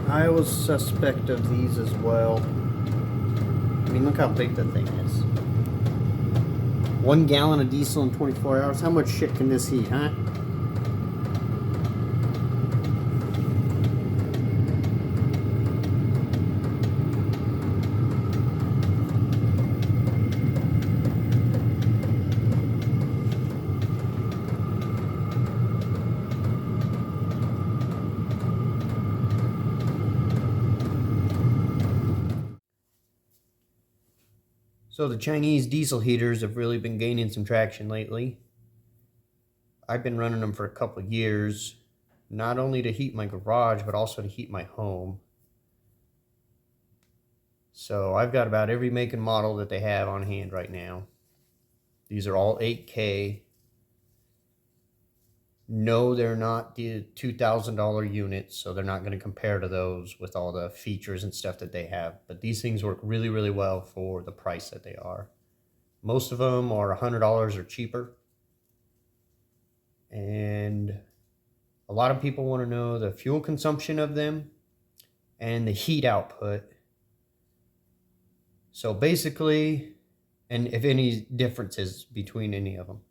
I was suspect of these as well. I mean, look how big the thing is. 1 gallon of diesel in 24 hours. How much shit can this heat, huh? So the Chinese diesel heaters have really been gaining some traction lately. I've been running them for a couple of years, not only to heat my garage, but also to heat my home. So I've got about every make and model that they have on hand right now. These are all 8K. No, they're not the $2,000 units, so they're not going to compare to those with all the features and stuff that they have. But these things work really, really well for the price that they are. Most of them are $100 or cheaper. And a lot of people want to know the fuel consumption of them and the heat output. So basically, and if any differences between any of them.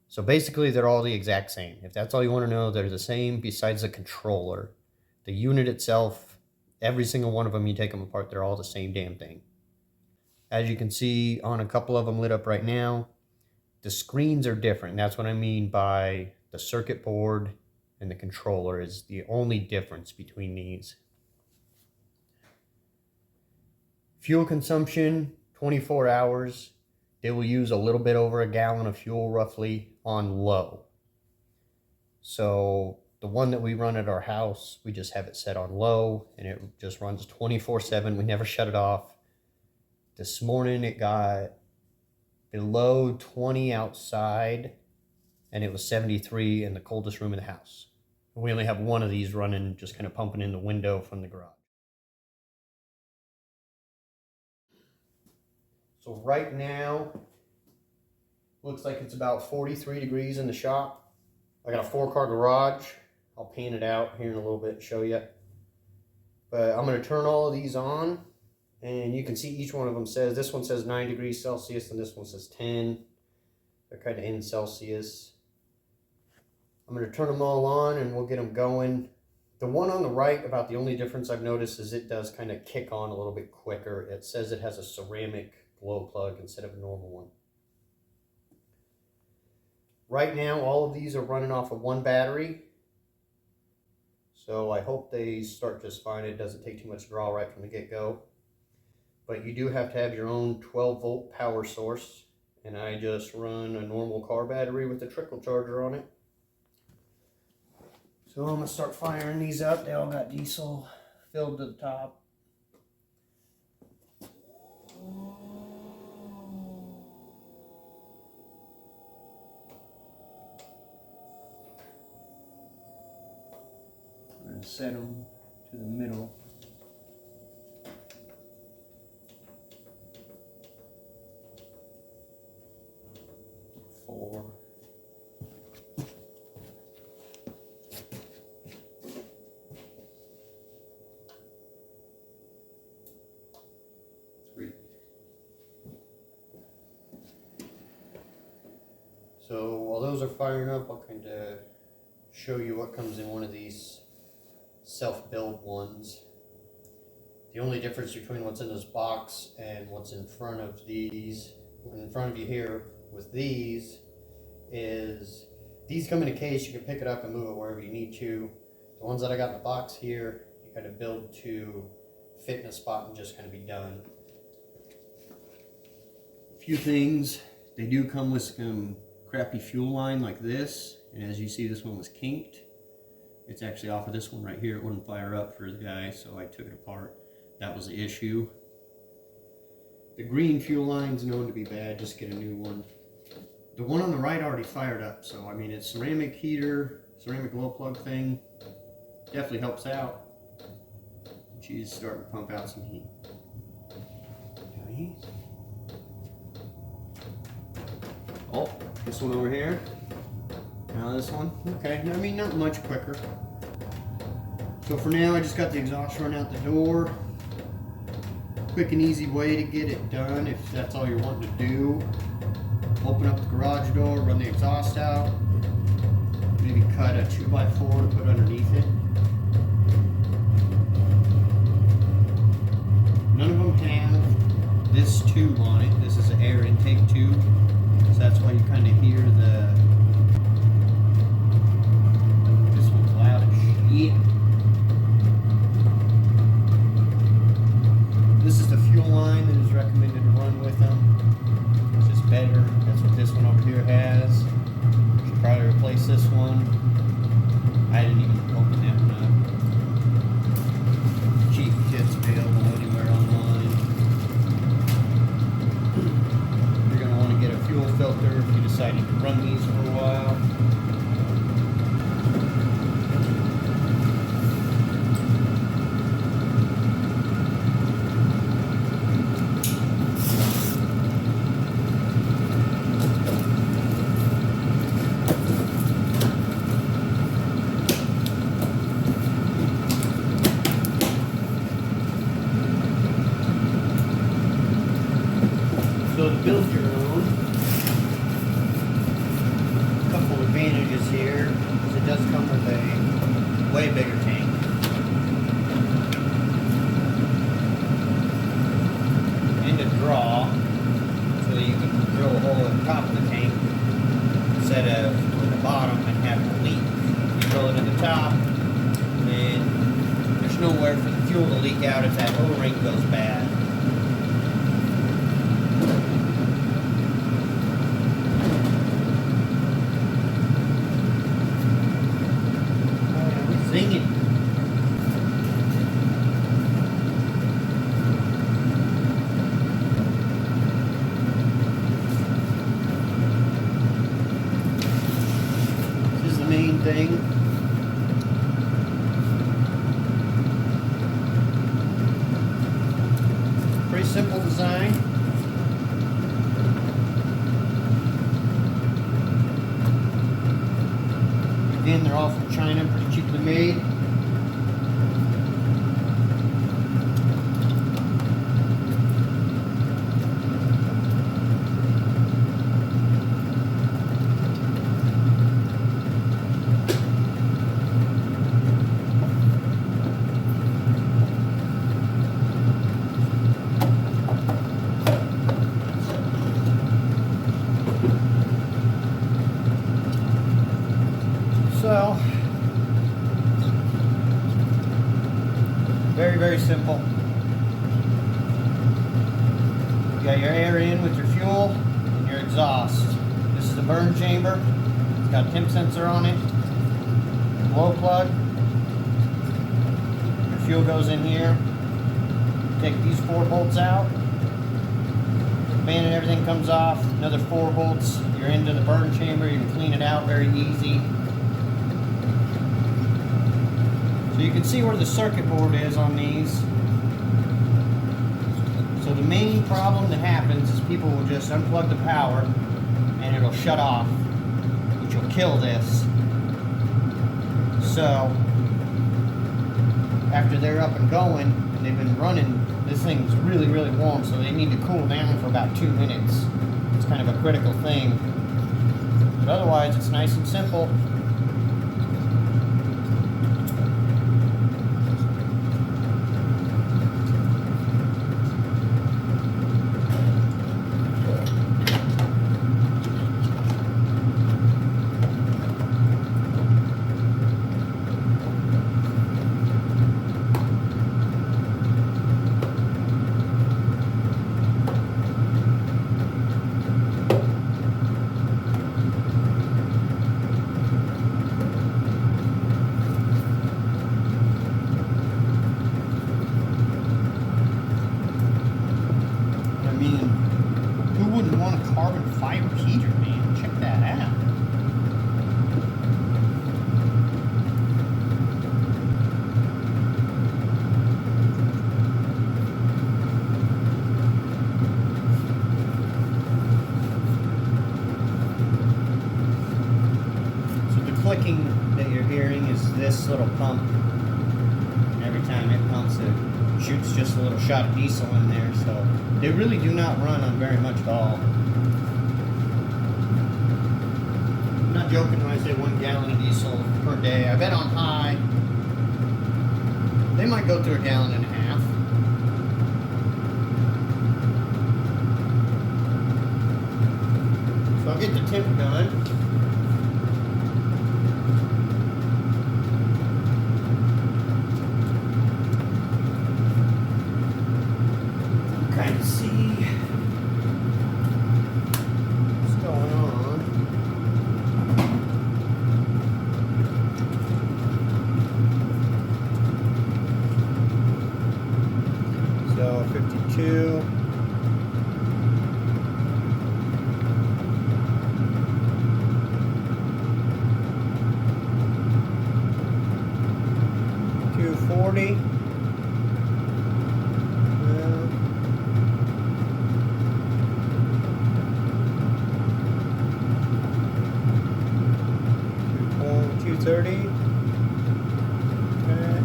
So basically, they're all the exact same. If that's all you want to know, they're the same besides the controller. The unit itself, every single one of them, you take them apart, they're all the same damn thing. As you can see on a couple of them lit up right now, the screens are different. That's what I mean by the circuit board and the controller is the only difference between these. Fuel consumption, 24 hours. They will use a little bit over a gallon of fuel roughly on low. So the one that we run at our house, we just have it set on low and it just runs 24/7. We never shut it off. This morning it got below 20 outside and it was 73 in the coldest room in the house. And we only have one of these running, just kind of pumping in the window from the garage. So right now, looks like it's about 43 degrees in the shop. I got a 4-car garage. I'll pan it out here in a little bit and show you. But I'm going to turn all of these on. And you can see each one of them says, this one says 9 degrees Celsius and this one says 10. They're kind of in Celsius. I'm going to turn them all on and we'll get them going. The one on the right, about the only difference I've noticed is it does kind of kick on a little bit quicker. It says it has a ceramic glow plug instead of a normal one. Right now, all of these are running off of one battery. So I hope they start just fine. It doesn't take too much draw right from the get-go. But you do have to have your own 12-volt power source. And I just run a normal car battery with a trickle charger on it. So I'm going to start firing these up. They all got diesel filled to the top. I'm going to set them to the middle. Four. Three. So while those are firing up, I'll kind of show you what comes in one of these self-build ones. The only difference between what's in this box and what's in front of these, in front of you here with these, is these come in a case. You can pick it up and move it wherever you need to. The ones that I got in the box here, you kind of build to fit in a spot and just kind of be done. A few things, they do come with some crappy fuel line like this, and as you see, this one was kinked. It's actually off of this one right here. It wouldn't fire up for the guy, so I took it apart. That was the issue. The green fuel line's known to be bad. Just get a new one. The one on the right already fired up, so I mean, it's ceramic heater, ceramic glow plug thing. Definitely helps out. She's starting to pump out some heat. Oh, this one over here. Now this one, okay, I mean not much quicker. So for now I just got the exhaust run out the door. Quick and easy way to get it done if that's all you're wanting to do. Open up the garage door, run the exhaust out, maybe cut a 2x4 to put underneath it. None of them have this tube on it. This is an air intake tube, so that's why you kind of hear the. This one's loud as shit. This is the fuel line that is recommended to run with them. It's just better. That's what this one over here has. Should probably replace this one. I didn't even open that one up. Cheap kits available anywhere online. You're going to want to get a fuel filter if you decide to run these for a while. So to build your own, a couple advantages here is it does come with a way bigger tank. And a draw, so that you can drill a hole at the top of the tank instead of in the bottom and having a leak. You drill it in the top, and there's nowhere for the fuel to leak out if that O-ring goes bad. Singing. This is the main thing. Pretty simple design. Again, they're all from China, pretty cheaply made. So, very, very simple. You got your air in with your fuel and your exhaust. This is the burn chamber. It's got a temp sensor on it. Glow plug. Your fuel goes in here. Take these 4 bolts out. Band and everything comes off. Another 4 bolts. You're into the burn chamber. You can clean it out very easy. So you can see where the circuit board is on these. So the main problem that happens is people will just unplug the power and it'll shut off, which will kill this. So after they're up and going and they've been running, this thing's really, really warm, so they need to cool down for about 2 minutes. It's kind of a critical thing. But otherwise, it's nice and simple. hearing is this little pump. And every time it pumps, it shoots just a little shot of diesel in there. So they really do not run on very much at all. I'm not joking when I say 1 gallon of diesel per day. I bet on high, they might go through 1.5 gallons. So I'll get the tip done. Kind of see what's going on. So 52. $2.40. 230. Okay.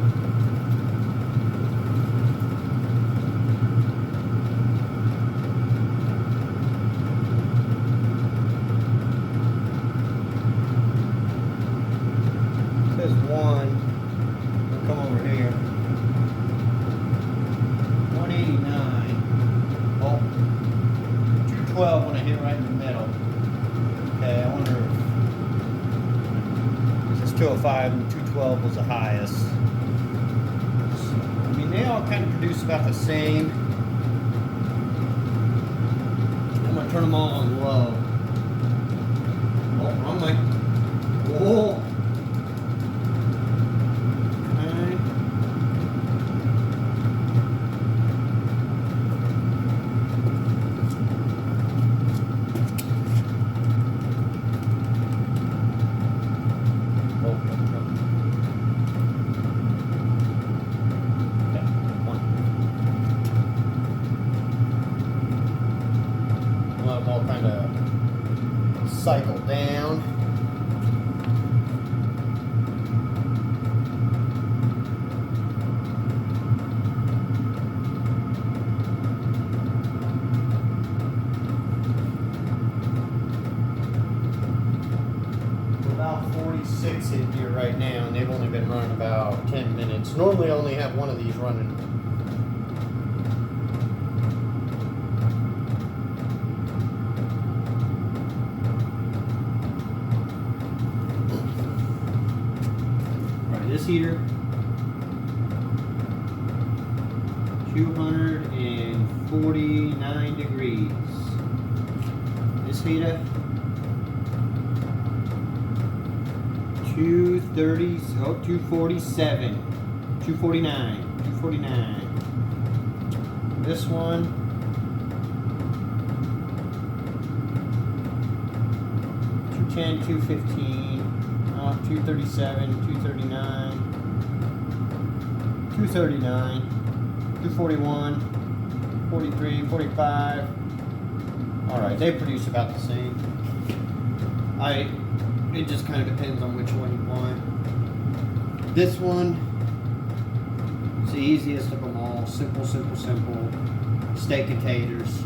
Says 1. We'll come over here. 189. Oh, 212 when I hit right in the middle. Okay, I wonder if 205 and 212 was the highest. So, I mean, they all kind of produce about the same. I'm gonna turn them all on low. Oh, wrong way. Whoa. Okay. Let them all kind of cycle down. We're about 46 in here right now, and they've only been running about 10 minutes. Normally I only have one of these running. This heater, 249 degrees. This heater, 230, oh, 247, 249, 249. This one, 210, 215. 237, 239, 239, 241, 43, 45. Alright, they produce about the same. It just kind of depends on which one you want. This one, it's the easiest of them all. Simple, simple, simple. Steak and taters.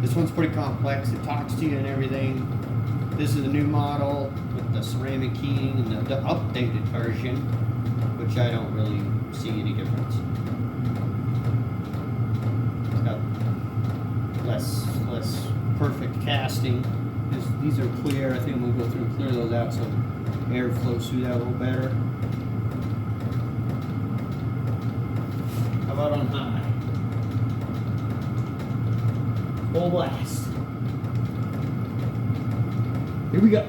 This one's pretty complex. It talks to you and everything. This is a new model with the ceramic heating and the updated version, which I don't really see any difference. It's got less perfect casting. These are clear. I think I'm gonna go through and clear those out so air flows through that a little better. How about on high? Full blast. Here we go.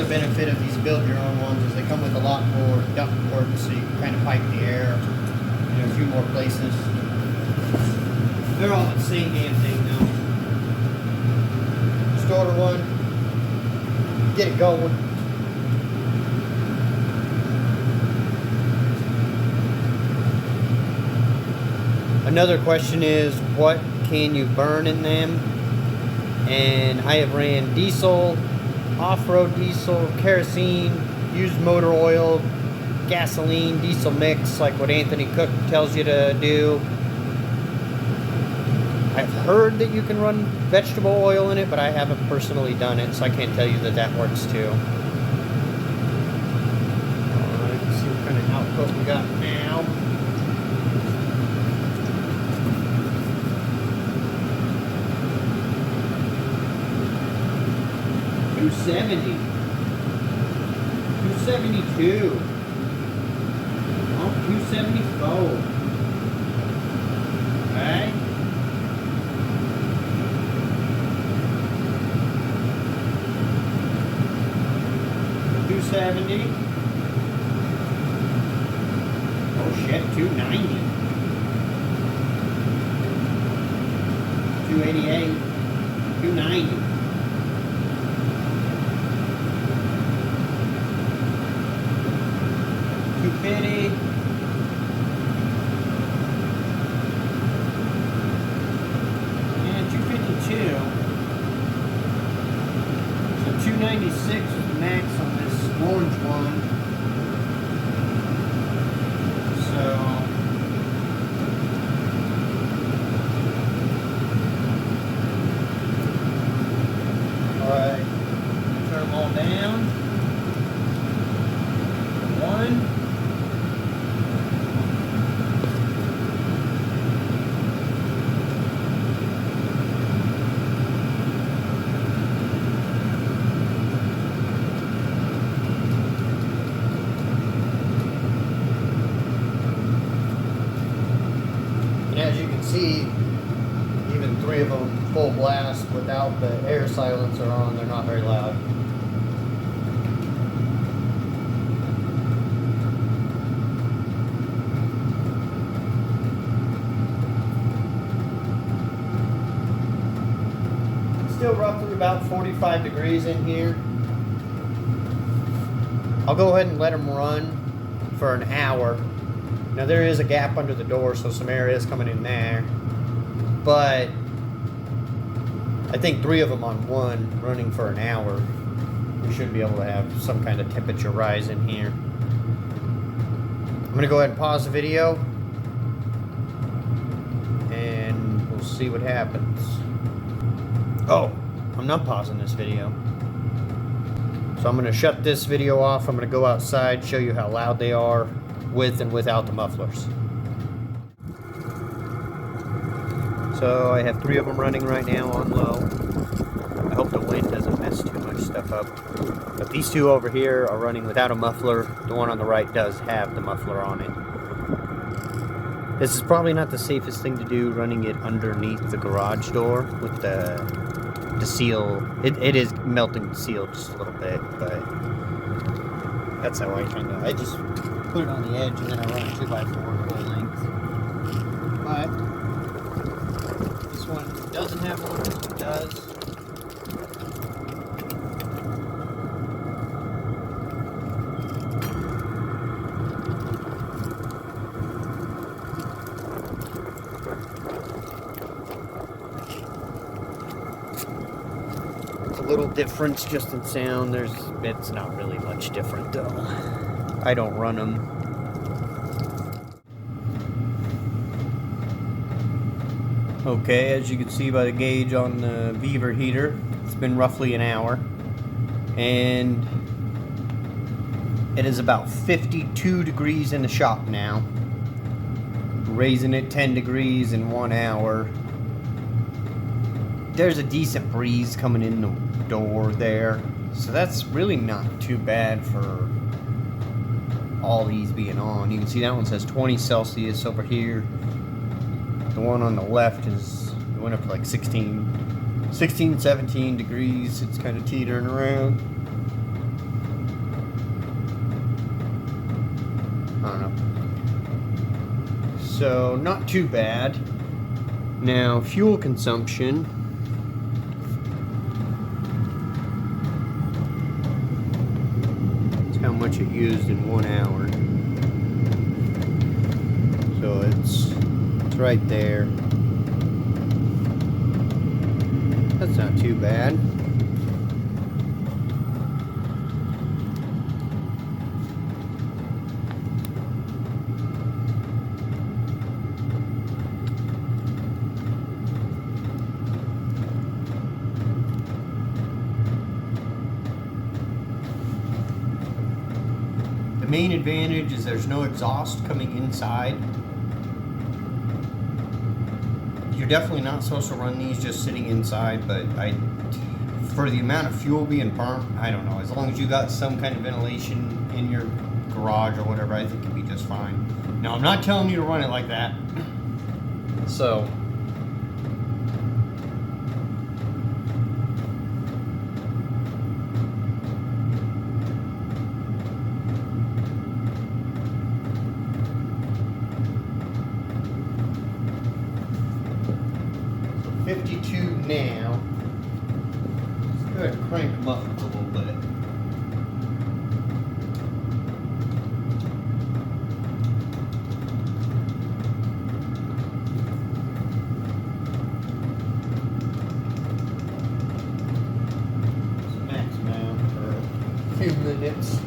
Another benefit of these build your own ones is they come with a lot more duct work, so you can kind of pipe the air in a few more places. They're all the same damn thing though. Just order one, get it going. Another question is, what can you burn in them? And I have ran diesel, off-road diesel, kerosene, used motor oil, gasoline, diesel mix, like what Anthony Cook tells you to do. I've heard that you can run vegetable oil in it, but I haven't personally done it, so I can't tell you that that works too. Alright, let's see what kind of output we got now. $270, $272, oh, $274, okay, $270, oh shit, $290, $288, $290. 250, and 252. So 296 is the max on this orange one. So alright, turn them all down. One. And as you can see, even 3 of them full blast without the air silencer on, they're not very loud. Still roughly about 45 degrees in here. I'll go ahead and let them run for an hour. Now there is a gap under the door, so some air is coming in there. But I think 3 of them on one running for an hour, we should be able to have some kind of temperature rise in here. I'm going to go ahead and pause the video, and we'll see what happens. Oh, I'm not pausing this video. So I'm going to shut this video off. I'm going to go outside, show you how loud they are with and without the mufflers. So I have 3 of them running right now on low. I hope the wind doesn't mess too much stuff up. But these 2 over here are running without a muffler. The one on the right does have the muffler on it. This is probably not the safest thing to do, running it underneath the garage door with the seal. It is melting the seal just a little bit, but that's how I I just put it on the edge and then I run a 2x4 full length. But this one doesn't have one, this one does. Little difference just in sound. It's not really much different though. I don't run them. Okay, as you can see by the gauge on the beaver heater, it's been roughly an hour, and it is about 52 degrees in the shop now, raising it 10 degrees in 1 hour. There's a decent breeze coming in the door there, so that's really not too bad for all these being on. You can see that one says 20 Celsius over here. The one on the left went up to like 16, 17 degrees. It's kind of teetering around. So not too bad. Now fuel consumption. That's how much it used in 1 hour. So it's right there. That's not too bad. The main advantage is there's no exhaust coming inside. You're definitely not supposed to run these just sitting inside, but for the amount of fuel being burnt, I don't know. As long as you got some kind of ventilation in your garage or whatever, I think it'd be just fine. Now, I'm not telling you to run it like that. So, now, let's go ahead and crank them up a little bit. Let's max them out for a few minutes.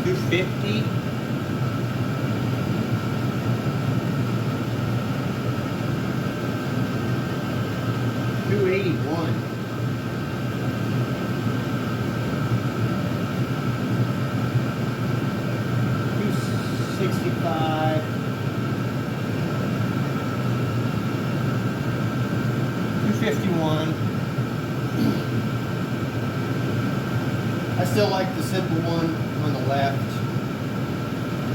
$250. $281. $265. $251. I still like the simple one on the left.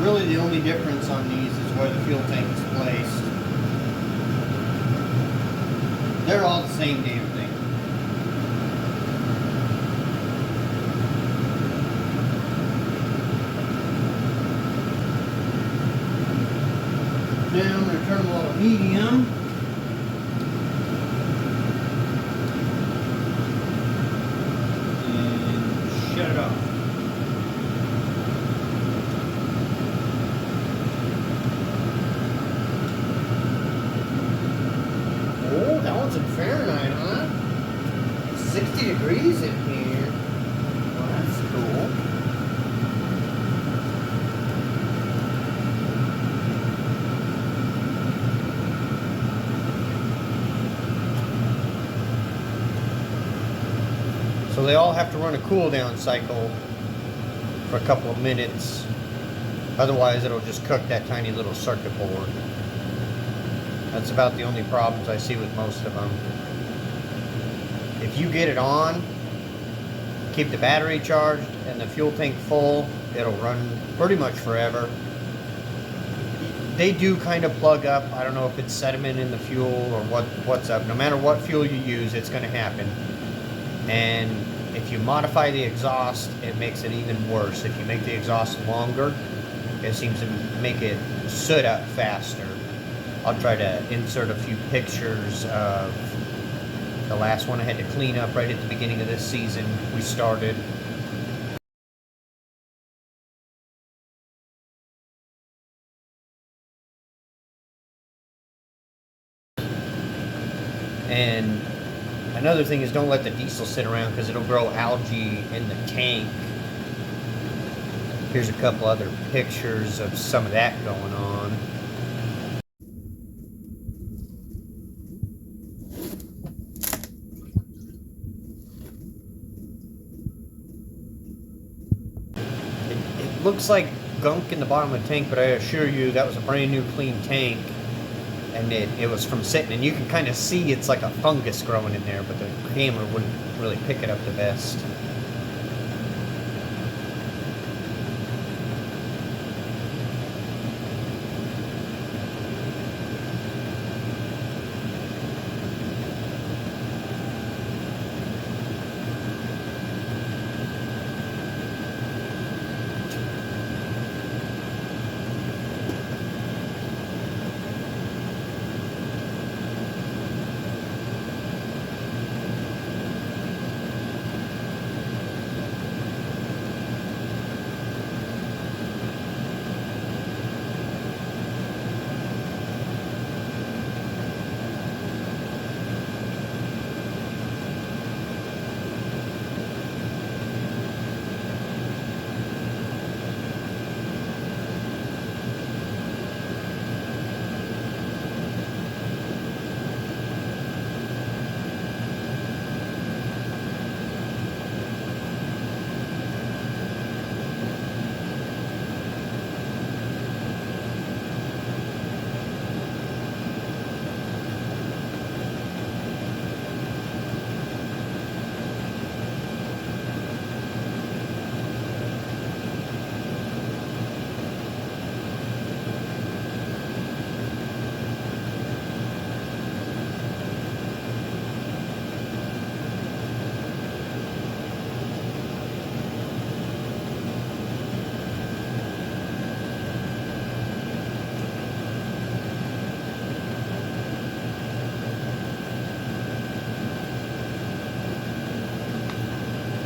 Really the only difference on these is where the fuel tank is placed. same damn thing. Now I'm going to turn them all to medium. And shut it off. Oh, that one's in Fahrenheit, huh? 60 degrees in here. Well, that's cool. So they all have to run a cool down cycle for a couple of minutes. Otherwise it'll just cook that tiny little circuit board. That's about the only problems I see with most of them. If you get it on, keep the battery charged and the fuel tank full, it'll run pretty much forever. They do kind of plug up. I don't know if it's sediment in the fuel or what's up. No matter what fuel you use, it's going to happen. And if you modify the exhaust, it makes it even worse. If you make the exhaust longer, it seems to make it soot up faster. I'll try to insert a few pictures of the last one I had to clean up right at the beginning of this season we started. And another thing is don't let the diesel sit around because it'll grow algae in the tank. Here's a couple other pictures of some of that going on. It looks like gunk in the bottom of the tank, but I assure you that was a brand new clean tank. And it was from sitting, and you can kind of see it's like a fungus growing in there, but the camera wouldn't really pick it up the best.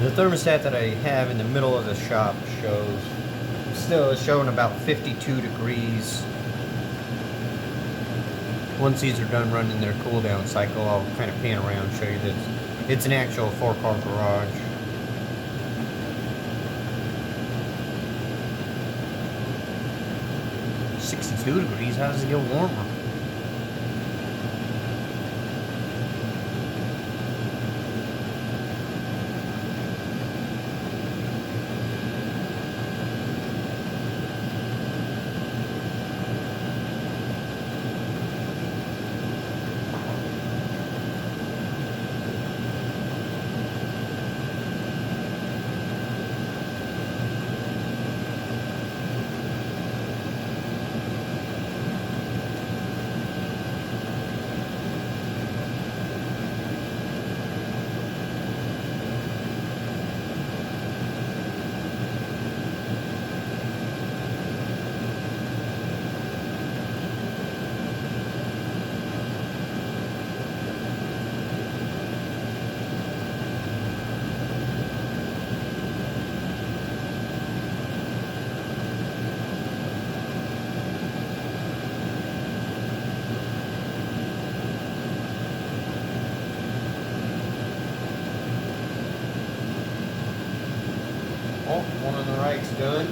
The thermostat that I have in the middle of the shop is showing about 52 degrees. Once these are done running their cool down cycle, I'll kind of pan around and show you this. It's an actual 4-car garage. $62 degrees, how does it get warmer? Oh, one on the right's done.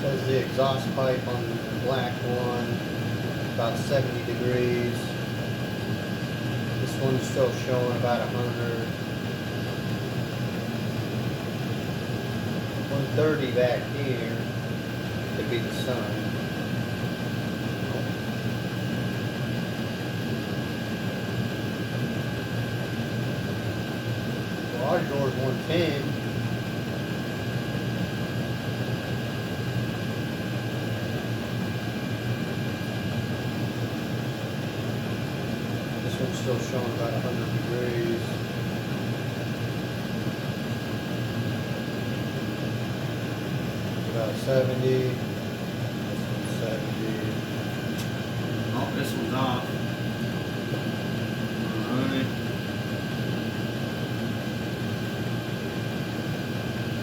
Says the exhaust pipe on the black one, about 70 degrees. This one's still showing about 100. 130 back here could be the sun. Garage door's 110. This one's still showing about 100 degrees. About 70. This one's 70. Oh, this one's off. Alright.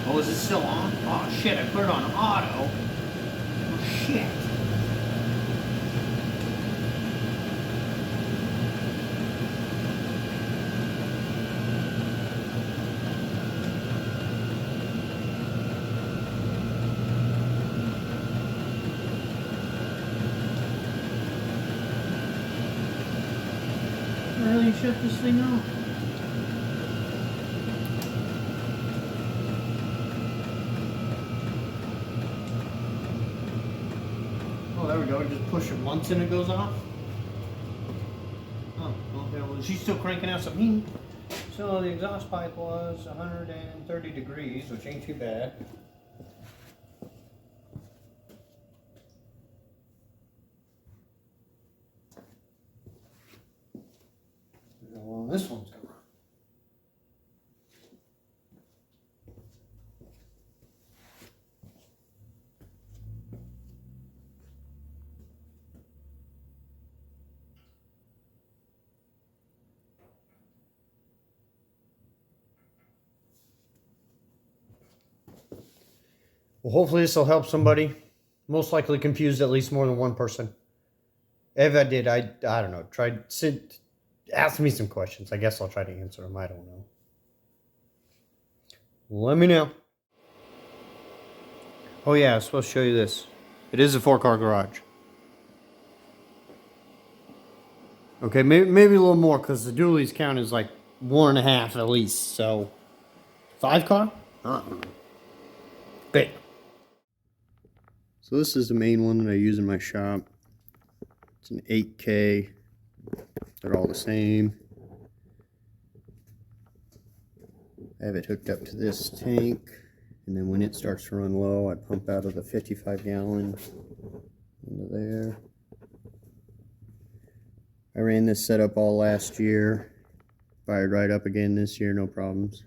Oh, is it still on? Oh shit, I put it on auto. Oh shit. Really shut this thing off. Oh, there we go. Just push it once and it goes off. Oh, okay. Well, she's still cranking out some heat. So the exhaust pipe was 130 degrees, which ain't too bad. How long this one's going. Well, hopefully this will help somebody. Most likely confused at least more than one person. If I did, I don't know. Ask me some questions. I guess I'll try to answer them. I don't know. Let me know. Oh yeah, I was supposed to show you this. It is a 4-car garage. Okay, maybe a little more because the dualies count is like 1.5 at least. So 5-car? Big. So this is the main one that I use in my shop. It's an 8K. They're all the same. I have it hooked up to this tank, and then when it starts to run low, I pump out of the 55-gallon into there. I ran this setup all last year. Fired right up again this year, no problems.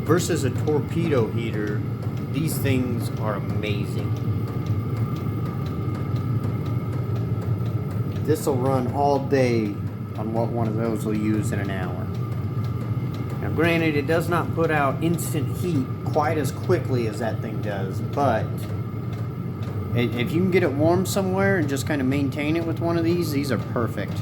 Versus a torpedo heater, these things are amazing. This will run all day on what one of those will use in an hour. Now granted, it does not put out instant heat quite as quickly as that thing does, but if you can get it warm somewhere and just kind of maintain it with one of these are perfect.